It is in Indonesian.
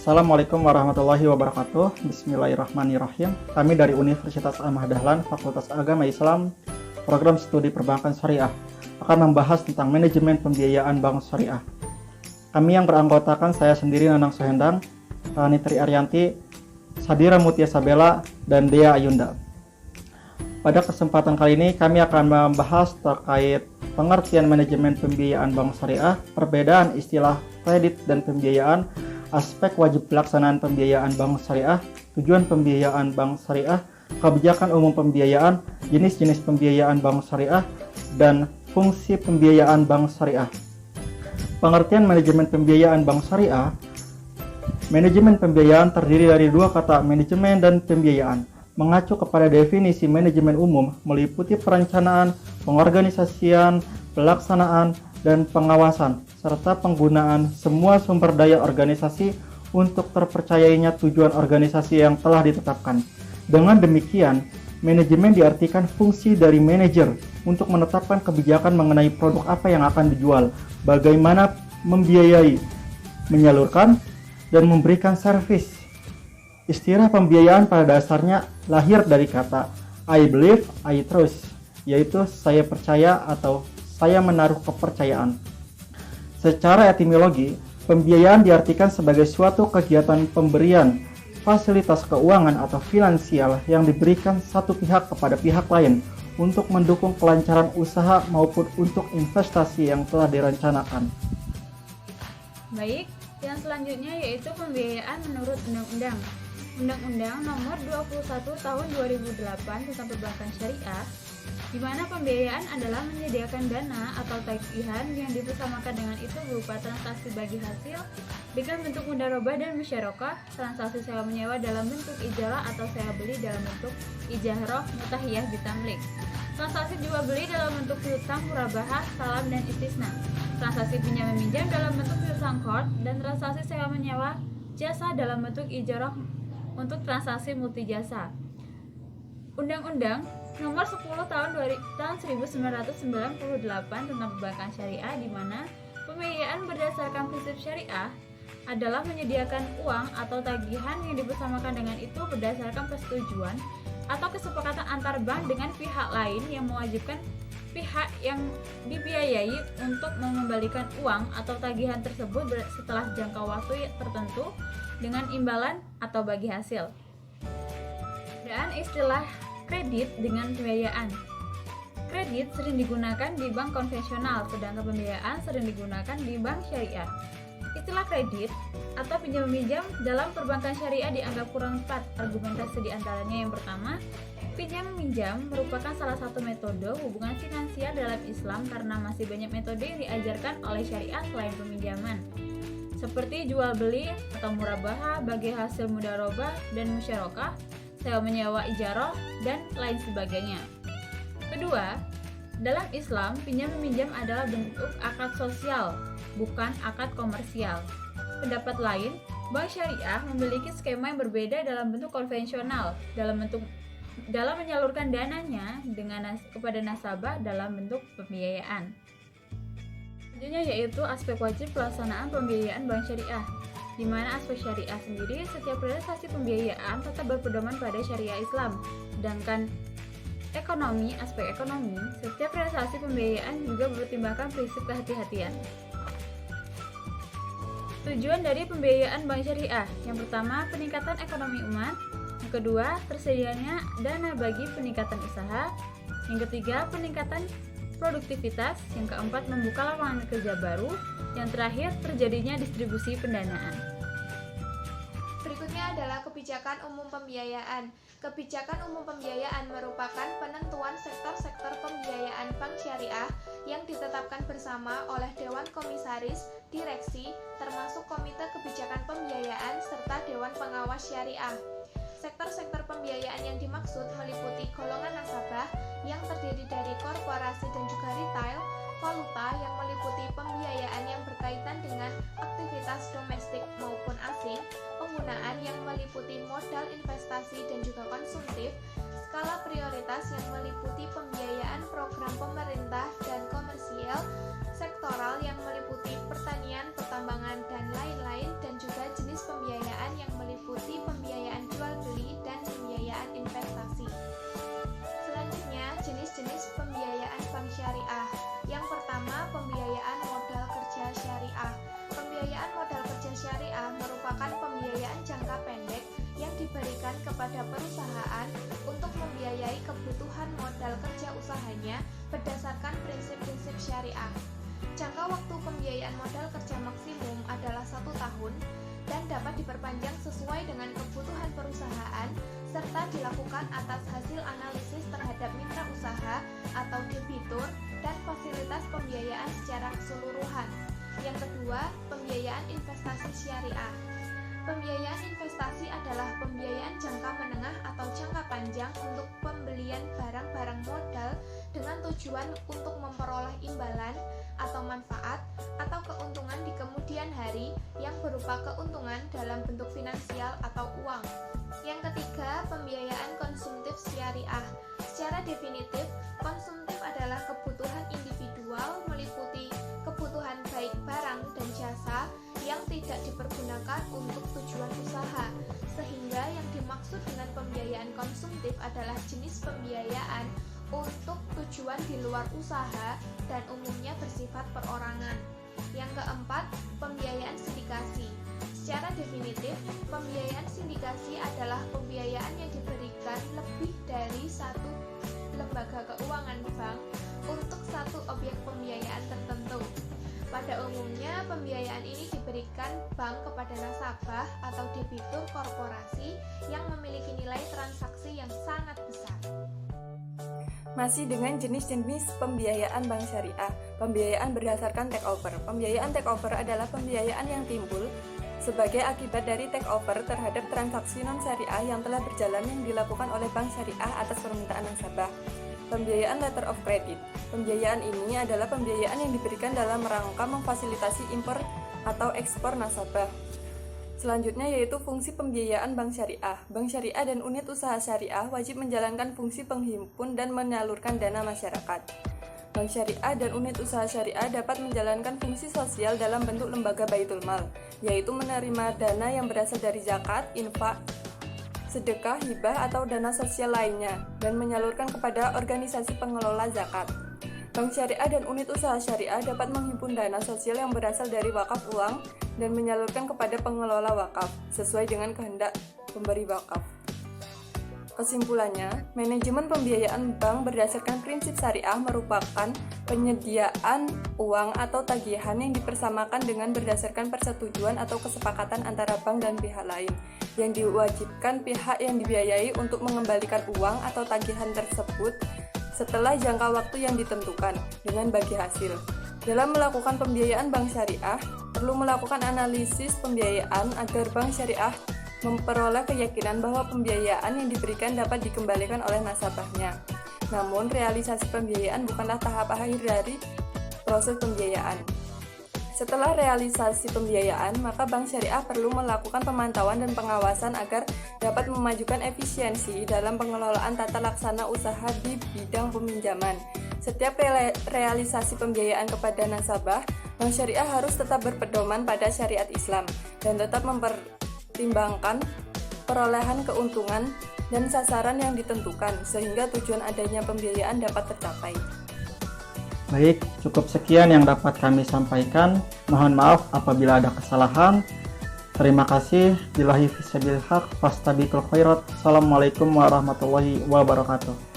Assalamualaikum warahmatullahi wabarakatuh. Bismillahirrahmanirrahim. Kami dari Universitas Ahmad Dahlan, Fakultas Agama Islam, Program Studi Perbankan Syariah, akan membahas tentang manajemen pembiayaan bank syariah. Kami yang beranggotakan saya sendiri, Nanang Sohendang, Nitri Arianti, Sadira Mutia Sabela, dan Dea Ayunda. Pada kesempatan kali ini kami akan membahas terkait pengertian manajemen pembiayaan bank syariah, perbedaan istilah kredit dan pembiayaan, aspek wajib pelaksanaan pembiayaan bank syariah, tujuan pembiayaan bank syariah, kebijakan umum pembiayaan, jenis-jenis pembiayaan bank syariah, dan fungsi pembiayaan bank syariah. Pengertian manajemen pembiayaan bank syariah. Manajemen pembiayaan terdiri dari dua kata, manajemen dan pembiayaan. Mengacu kepada definisi manajemen umum, meliputi perencanaan, pengorganisasian, pelaksanaan, dan pengawasan, serta penggunaan semua sumber daya organisasi untuk terpercayainya tujuan organisasi yang telah ditetapkan. Dengan demikian, manajemen diartikan fungsi dari manajer untuk menetapkan kebijakan mengenai produk apa yang akan dijual, bagaimana membiayai, menyalurkan, dan memberikan servis. Istilah pembiayaan pada dasarnya lahir dari kata I believe, I trust, yaitu saya percaya atau saya menaruh kepercayaan. Secara etimologi, pembiayaan diartikan sebagai suatu kegiatan pemberian fasilitas keuangan atau finansial yang diberikan satu pihak kepada pihak lain untuk mendukung kelancaran usaha maupun untuk investasi yang telah direncanakan. Baik, yang selanjutnya yaitu pembiayaan menurut Undang-Undang. Undang-Undang Nomor 21 Tahun 2008 tentang Perbankan Syariah, di mana pembiayaan adalah menyediakan dana atau tagihan yang dibersamakan dengan itu berupa transaksi bagi hasil dengan bentuk mudharabah dan musyarakah, transaksi sewa menyewa dalam bentuk ijarah atau sewa beli dalam bentuk ijarah mutahiyah bitamlik, transaksi jual beli dalam bentuk piutang, murabahah, salam, dan istisna, transaksi pinjam meminjam dalam bentuk piutang qard, dan transaksi sewa menyewa jasa dalam bentuk ijarah untuk transaksi multi jasa. Undang-Undang Nomor 10 tahun 1998 tentang Perbankan Syariah, di mana pembiayaan berdasarkan prinsip syariah adalah menyediakan uang atau tagihan yang dibersamakan dengan itu berdasarkan persetujuan atau kesepakatan antar bank dengan pihak lain yang mewajibkan pihak yang dibiayai untuk mengembalikan uang atau tagihan tersebut setelah jangka waktu tertentu dengan imbalan atau bagi hasil. Dan istilah kredit dengan pembiayaan. Kredit sering digunakan di bank konvensional, sedangkan pembiayaan sering digunakan di bank syariah. Istilah kredit atau pinjam-meminjam dalam perbankan syariah dianggap kurang tepat. Argumentasi diantaranya yang pertama, pinjam-meminjam merupakan salah satu metode hubungan finansial dalam Islam karena masih banyak metode yang diajarkan oleh syariah selain peminjaman, seperti jual beli atau murabahah, bagi hasil mudharabah dan musyarakah, sewa menyewa ijarah, dan lain sebagainya. Kedua, dalam Islam, pinjam-meminjam adalah bentuk akad sosial, bukan akad komersial. Pendapat lain, bank syariah memiliki skema yang berbeda dalam bentuk konvensional, dalam menyalurkan dananya kepada nasabah dalam bentuk pembiayaan. Selanjutnya yaitu aspek wajib pelaksanaan pembiayaan bank syariah, di mana aspek syariah sendiri, setiap realisasi pembiayaan tetap berpedoman pada syariah Islam. Sedangkan aspek ekonomi, setiap realisasi pembiayaan juga berpertimbangkan prinsip kehati-hatian. Tujuan dari pembiayaan bank syariah, yang pertama, peningkatan ekonomi umat. Yang kedua, tersedianya dana bagi peningkatan usaha. Yang ketiga, peningkatan produktivitas. Yang keempat, membuka lapangan kerja baru. Yang terakhir, terjadinya distribusi pendanaan. Berikutnya adalah kebijakan umum pembiayaan. Kebijakan umum pembiayaan merupakan penentuan sektor-sektor pembiayaan bank syariah yang ditetapkan bersama oleh Dewan Komisaris, Direksi, termasuk Komite Kebijakan Pembiayaan, serta Dewan Pengawas Syariah. Sektor-sektor pembiayaan yang dimaksud meliputi golongan nasabah yang terdiri dari korporasi dan juga retail, valuta yang meliputi pembiayaan yang berkaitan dengan aktivitas domestik maupun asing, penggunaan yang meliputi modal investasi dan juga konsumtif, skala prioritas yang meliputi pembiayaan program pemerintah dan komersial, sektoral yang meliputi pertanian, pertambangan, dan lain-lain, dan juga jenis pembiayaan pembiayaan modal kerja maksimum adalah 1 tahun dan dapat diperpanjang sesuai dengan kebutuhan perusahaan serta dilakukan atas hasil analisis terhadap mitra usaha atau debitur dan fasilitas pembiayaan secara keseluruhan. Yang kedua, pembiayaan investasi syariah. Pembiayaan investasi adalah pembiayaan jangka menengah atau jangka panjang untuk pembelian barang-barang modal dengan tujuan untuk memperoleh imbalan atau manfaat atau keuntungan di kemudian hari yang berupa keuntungan dalam bentuk finansial atau uang. Yang ketiga, pembiayaan konsumtif syariah. Secara definitif, konsumtif adalah kebutuhan individual meliputi kebutuhan baik barang dan jasa yang tidak dipergunakan untuk tujuan usaha, sehingga yang dimaksud dengan pembiayaan konsumtif adalah jenis pembiayaan untuk tujuan di luar usaha dan umumnya bersifat perorangan. Yang keempat, pembiayaan sindikasi. Secara definitif, pembiayaan sindikasi adalah pembiayaan yang diberikan lebih dari satu lembaga keuangan bank untuk satu objek pembiayaan tertentu. Pada umumnya, pembiayaan ini diberikan bank kepada nasabah atau debitur korporasi yang memiliki nilai transaksi yang sangat besar. Masih dengan jenis-jenis pembiayaan bank syariah, pembiayaan berdasarkan takeover. Pembiayaan takeover adalah pembiayaan yang timbul sebagai akibat dari takeover terhadap transaksi non-syariah yang telah berjalan yang dilakukan oleh bank syariah atas permintaan nasabah. Pembiayaan letter of credit. Pembiayaan ini adalah pembiayaan yang diberikan dalam rangka memfasilitasi impor atau ekspor nasabah. Selanjutnya yaitu fungsi pembiayaan bank syariah. Bank syariah dan unit usaha syariah wajib menjalankan fungsi penghimpun dan menyalurkan dana masyarakat. Bank syariah dan unit usaha syariah dapat menjalankan fungsi sosial dalam bentuk lembaga baitul mal, yaitu menerima dana yang berasal dari zakat, infak, sedekah, hibah, atau dana sosial lainnya, dan menyalurkan kepada organisasi pengelola zakat. Bank syariah dan unit usaha syariah dapat menghimpun dana sosial yang berasal dari wakaf uang dan menyalurkan kepada pengelola wakaf, sesuai dengan kehendak pemberi wakaf. Kesimpulannya, manajemen pembiayaan bank berdasarkan prinsip syariah merupakan penyediaan uang atau tagihan yang dipersamakan dengan berdasarkan persetujuan atau kesepakatan antara bank dan pihak lain, yang diwajibkan pihak yang dibiayai untuk mengembalikan uang atau tagihan tersebut setelah jangka waktu yang ditentukan dengan bagi hasil. Dalam melakukan pembiayaan bank syariah, perlu melakukan analisis pembiayaan agar bank syariah memperoleh keyakinan bahwa pembiayaan yang diberikan dapat dikembalikan oleh nasabahnya. Namun, realisasi pembiayaan bukanlah tahap akhir dari proses pembiayaan. Setelah realisasi pembiayaan, maka bank syariah perlu melakukan pemantauan dan pengawasan agar dapat memajukan efisiensi dalam pengelolaan tata laksana usaha di bidang peminjaman. Setiap realisasi pembiayaan kepada nasabah, bank syariah harus tetap berpedoman pada syariat Islam dan tetap mempertimbangkan perolehan keuntungan dan sasaran yang ditentukan sehingga tujuan adanya pembiayaan dapat tercapai. Baik, cukup sekian yang dapat kami sampaikan. Mohon maaf apabila ada kesalahan. Terima kasih. Billahi fisabilil haq, fastabiqul khairat. Assalamualaikum warahmatullahi wabarakatuh.